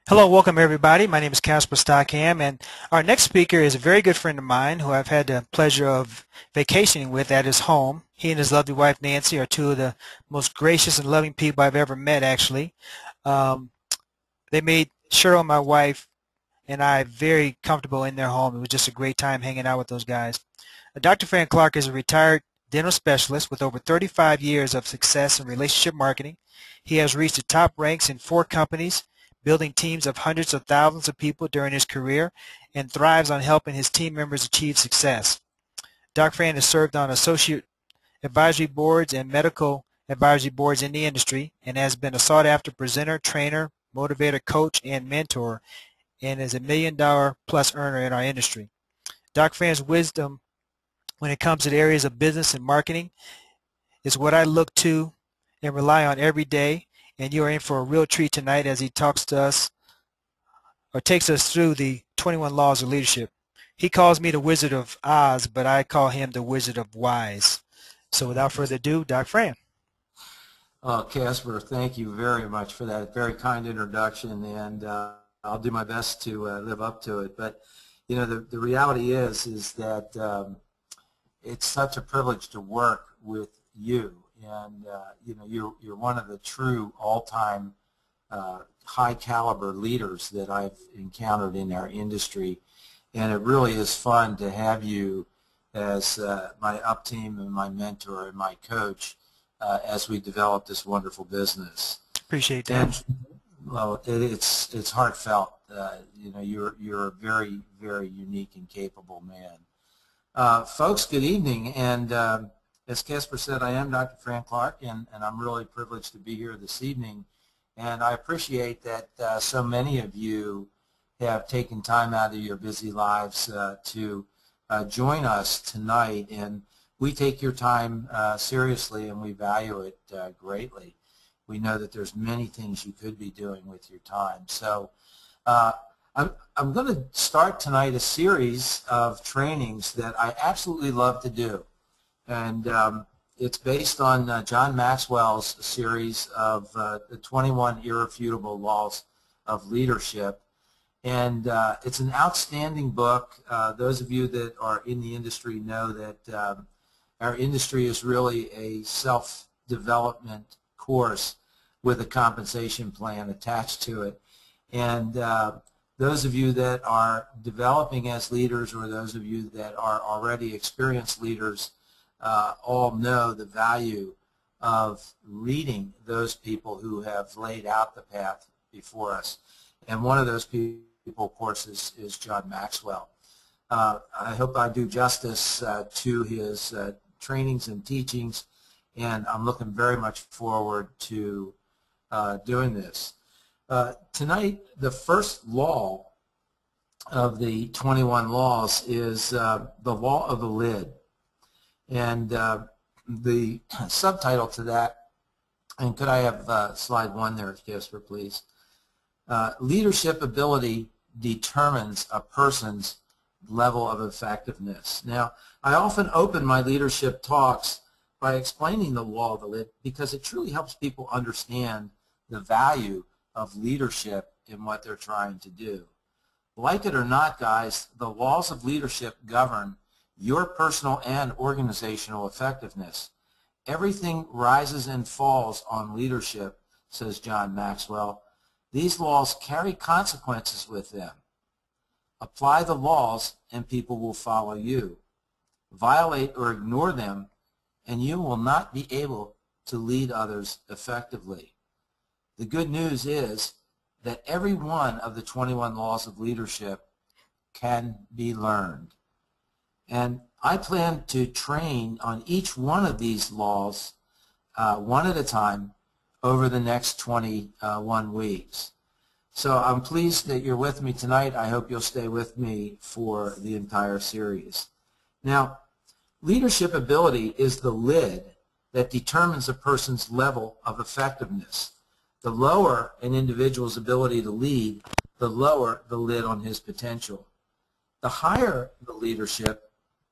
Hello, welcome everybody. My name is Casper Stockham, and our next speaker is a very good friend of mine who I've had the pleasure of vacationing with at his home. He and his lovely wife Nancy are two of the most gracious and loving people I've ever met, actually. Um, they made Cheryl, my wife, and I very comfortable in their home. It was just a great time hanging out with those guys. Dr. Fran Clark is a retired dental specialist with over 35 years of success in relationship marketing. He has reached the top ranks in 4 companies, building teams of hundreds of thousands of people during his career, and thrives on helping his team members achieve success. Dr. Fran has served on associate advisory boards and medical advisory boards in the industry and has been a sought-after presenter, trainer, motivator, coach, and mentor, and is a $1 million+ earner in our industry. Dr. Fran's wisdom when it comes to the areas of business and marketing is what I look to and rely on every day, and you are in for a real treat tonight as he talks to us or takes us through the 21 laws of leadership. He calls me the Wizard of Oz, but I call him the Wizard of Wise. So without further ado, Dr. Fran. Casper, thank you very much for that very kind introduction, and I'll do my best to live up to it. But you know, the reality is that it's such a privilege to work with you, and you know, you're one of the true all-time high caliber leaders that I've encountered in our industry, and it really is fun to have you as my up team and my mentor and my coach as we develop this wonderful business. Appreciate that. And well, it's heartfelt. You know, you're a very, very unique and capable man. Folks, good evening, and as Casper said, I am Dr. Fran Clark, and I'm really privileged to be here this evening, and I appreciate that so many of you have taken time out of your busy lives to join us tonight, and we take your time seriously, and we value it greatly. We know that there's many things you could be doing with your time. So I'm going to start tonight a series of trainings that I absolutely love to do. And it's based on John Maxwell's series of the 21 Irrefutable Laws of Leadership. And it's an outstanding book. Those of you that are in the industry know that our industry is really a self-development course with a compensation plan attached to it. And those of you that are developing as leaders, or those of you that are already experienced leaders, all know the value of reading those people who have laid out the path before us. And one of those people, of course, is John Maxwell. I hope I do justice to his trainings and teachings, and I'm looking very much forward to doing this. Tonight, the first law of the 21 laws is the law of the lid. And the subtitle to that, and could I have slide 1 there, Casper, please? Leadership ability determines a person's level of effectiveness. Now, I often open my leadership talks by explaining the law of the lid because it truly helps people understand the value of leadership in what they're trying to do. Like it or not, guys, the laws of leadership govern your personal and organizational effectiveness. Everything rises and falls on leadership, says John Maxwell. These laws carry consequences with them. Apply the laws and people will follow you. Violate or ignore them and you will not be able to lead others effectively. The good news is that every one of the 21 laws of leadership can be learned. And I plan to train on each one of these laws one at a time over the next 21 weeks. So I'm pleased that you're with me tonight. I hope you'll stay with me for the entire series. Now, leadership ability is the lid that determines a person's level of effectiveness. The lower an individual's ability to lead, the lower the lid on his potential. The higher the leadership,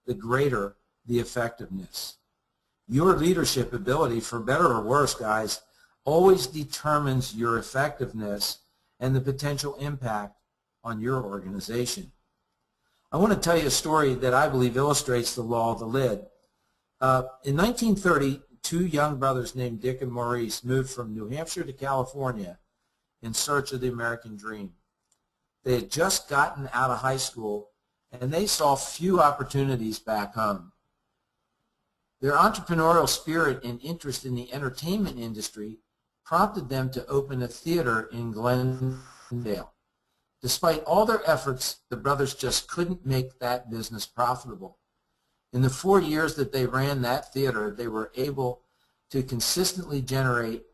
the greater the effectiveness. Your leadership ability, for better or worse, guys, always determines your effectiveness and the potential impact on your organization. I want to tell you a story that I believe illustrates the law of the lid. In 1930, two young brothers named Dick and Maurice moved from New Hampshire to California in search of the American dream. They had just gotten out of high school, and they saw few opportunities back home. Their entrepreneurial spirit and interest in the entertainment industry prompted them to open a theater in Glendale. Despite all their efforts, the brothers just couldn't make that business profitable. In the 4 years that they ran that theater, they were able to consistently generate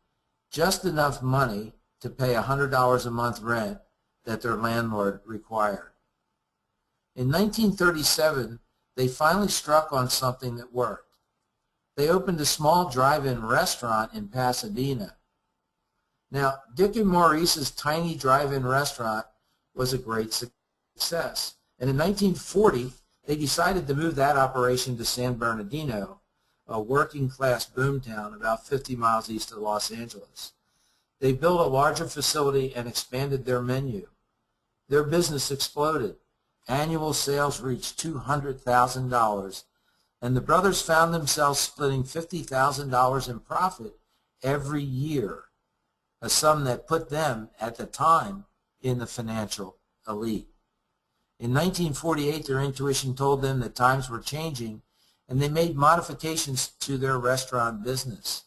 just enough money to pay $100 a month rent that their landlord required. In 1937, they finally struck on something that worked. They opened a small drive-in restaurant in Pasadena. Now, Dick and Maurice's tiny drive-in restaurant was a great success. And in 1940, they decided to move that operation to San Bernardino, a working-class boomtown about 50 miles east of Los Angeles. They built a larger facility and expanded their menu. Their business exploded. Annual sales reached $200,000, and the brothers found themselves splitting $50,000 in profit every year, a sum that put them, at the time, in the financial elite. In 1948, their intuition told them that times were changing, and they made modifications to their restaurant business.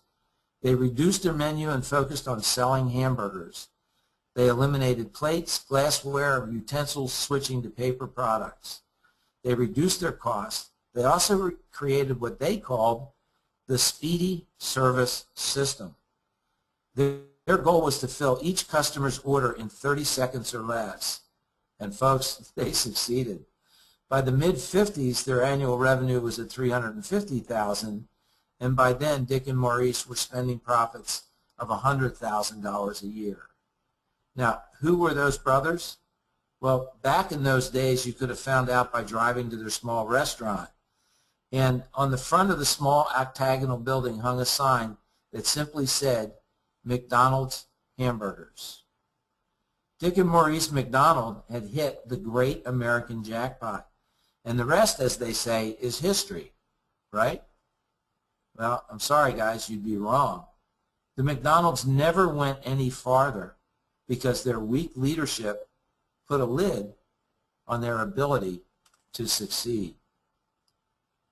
They reduced their menu and focused on selling hamburgers. They eliminated plates, glassware, utensils, switching to paper products. They reduced their costs. They also created what they called the Speedy Service System. Their goal was to fill each customer's order in 30 seconds or less. And folks, they succeeded. By the mid-50s, their annual revenue was at $350,000, and by then, Dick and Maurice were spending profits of $100,000 a year. Now, who were those brothers? Well, back in those days, you could have found out by driving to their small restaurant. And on the front of the small octagonal building hung a sign that simply said, McDonald's Hamburgers. Dick and Maurice McDonald had hit the great American jackpot. And the rest, as they say, is history, right? Well, I'm sorry, guys, you'd be wrong. The McDonald's never went any farther because their weak leadership put a lid on their ability to succeed.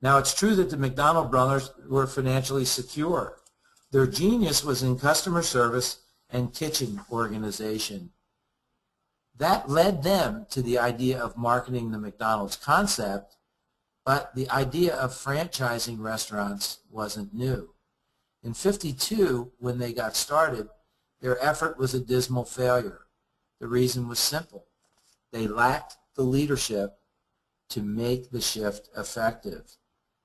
Now, it's true that the McDonald brothers were financially secure. Their genius was in customer service and kitchen organization. That led them to the idea of marketing the McDonald's concept, but the idea of franchising restaurants wasn't new. In '52, when they got started, their effort was a dismal failure. The reason was simple. They lacked the leadership to make the shift effective.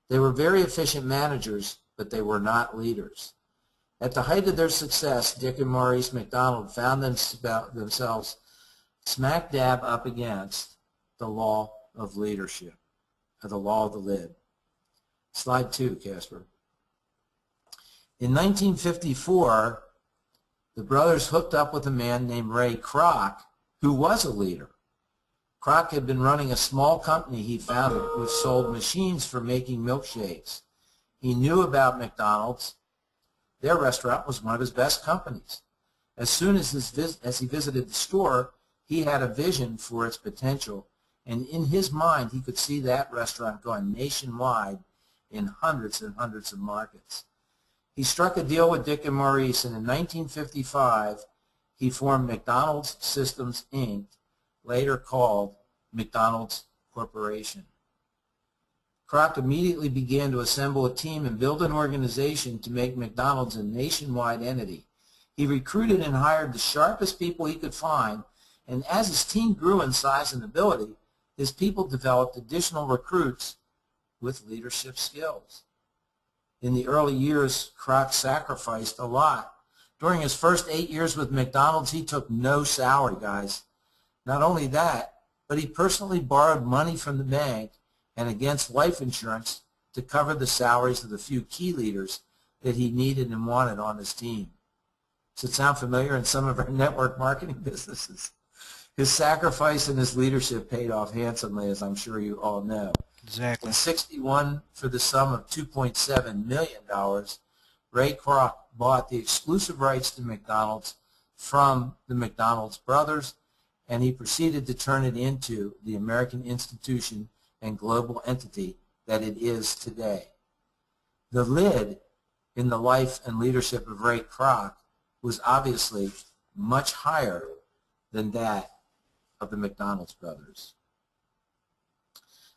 They were very efficient managers, but they were not leaders. At the height of their success, Dick and Maurice McDonald found themselves smack dab up against the law of leadership, or the law of the lid. Slide 2, Casper. In 1954, the brothers hooked up with a man named Ray Kroc, who was a leader. Kroc had been running a small company he founded which sold machines for making milkshakes. He knew about McDonald's. Their restaurant was one of his best companies. As soon as he visited the store, he had a vision for its potential, and in his mind he could see that restaurant going nationwide in hundreds and hundreds of markets. He struck a deal with Dick and Maurice, and in 1955 he formed McDonald's Systems, Inc., later called McDonald's Corporation. Kroc immediately began to assemble a team and build an organization to make McDonald's a nationwide entity. He recruited and hired the sharpest people he could find, and as his team grew in size and ability, his people developed additional recruits with leadership skills. In the early years, Kroc sacrificed a lot. During his first 8 years with McDonald's, he took no salary, guys. Not only that, but he personally borrowed money from the bank and against life insurance to cover the salaries of the few key leaders that he needed and wanted on his team. Does it sound familiar in some of our network marketing businesses? His sacrifice and his leadership paid off handsomely, as I'm sure you all know. Exactly. In '61, for the sum of $2.7 million, Ray Kroc bought the exclusive rights to McDonald's from the McDonald's brothers, and he proceeded to turn it into the American institution and global entity that it is today. The lid in the life and leadership of Ray Kroc was obviously much higher than that of the McDonald's brothers.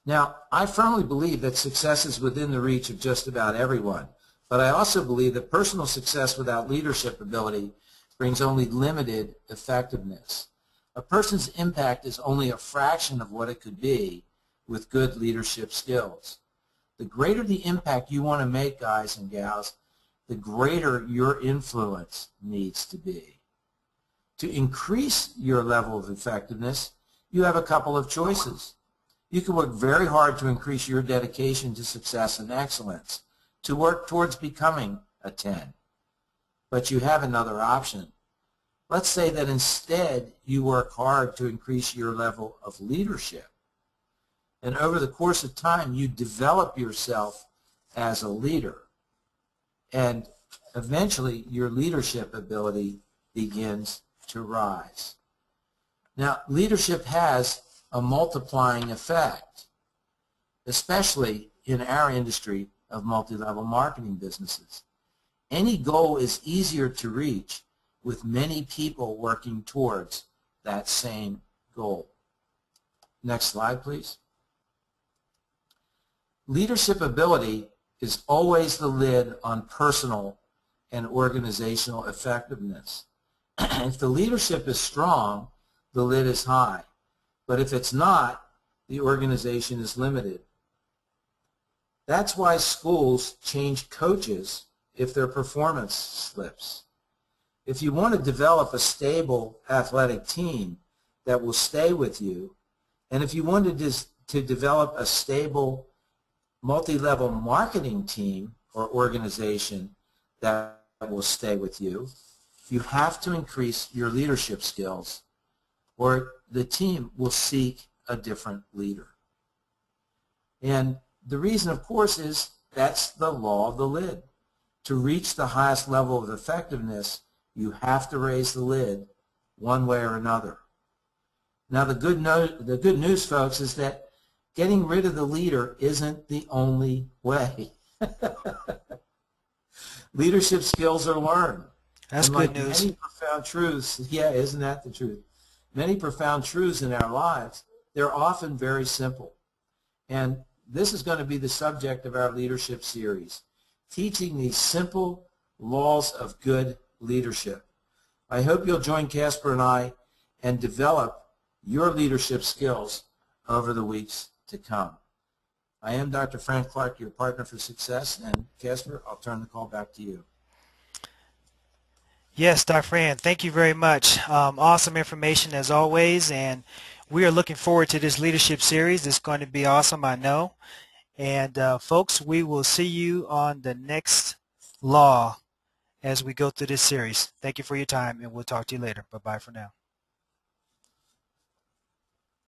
Now, I firmly believe that success is within the reach of just about everyone, but I also believe that personal success without leadership ability brings only limited effectiveness. A person's impact is only a fraction of what it could be with good leadership skills. The greater the impact you want to make, guys and gals, the greater your influence needs to be. To increase your level of effectiveness, you have a couple of choices. You can work very hard to increase your dedication to success and excellence, to work towards becoming a 10. But you have another option. Let's say that instead you work hard to increase your level of leadership. And over the course of time, you develop yourself as a leader. And eventually, your leadership ability begins to rise. Now, leadership has a multiplying effect, especially in our industry of multi-level marketing businesses. Any goal is easier to reach with many people working towards that same goal. Next slide, please. Leadership ability is always the lid on personal and organizational effectiveness. If the leadership is strong, the lid is high. But if it's not, the organization is limited. That's why schools change coaches if their performance slips. If you want to develop a stable athletic team that will stay with you, and if you wanted to develop a stable multi-level marketing team or organization that will stay with you, you have to increase your leadership skills, or the team will seek a different leader. And the reason, of course, is that's the law of the lid. To reach the highest level of effectiveness, you have to raise the lid one way or another. Now, the good news, folks, is that getting rid of the leader isn't the only way. Leadership skills are learned. That's and good like news. Many profound truths, yeah, isn't that the truth? Many profound truths in our lives, they're often very simple. And this is going to be the subject of our leadership series, teaching these simple laws of good leadership. I hope you'll join Casper and I and develop your leadership skills over the weeks to come. I am Dr. Frank Clark, your partner for success, and Casper, I'll turn the call back to you. Yes, Dr. Fran, thank you very much. Awesome information as always, and we are looking forward to this leadership series. It's going to be awesome, I know. And folks, we will see you on the next law as we go through this series. Thank you for your time, and we'll talk to you later. Bye-bye for now.